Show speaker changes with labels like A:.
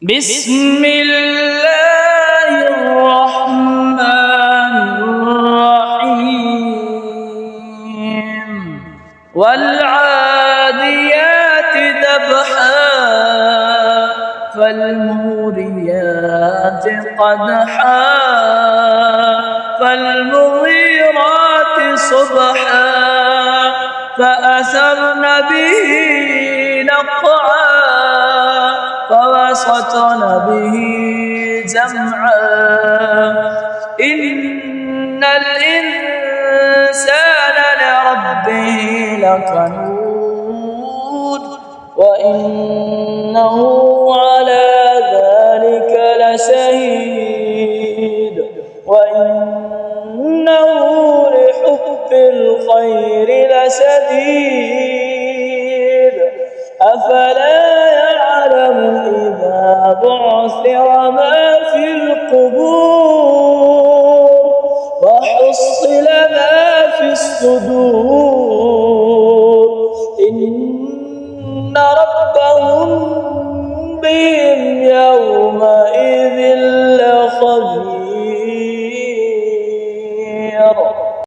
A: بسم الله الرحمن الرحيم والعاديات ضبحا فالموريات قدحا فالمغيرات صبحا فأثرن به نقعا فوسطن به جمعا إن الإنسان لربه لكنود وإنه على ذلك لشهيد وإنه لحب الخير لشديد أفلا يعلم إذا بعثر ما في القبور وحصل ما في الصدور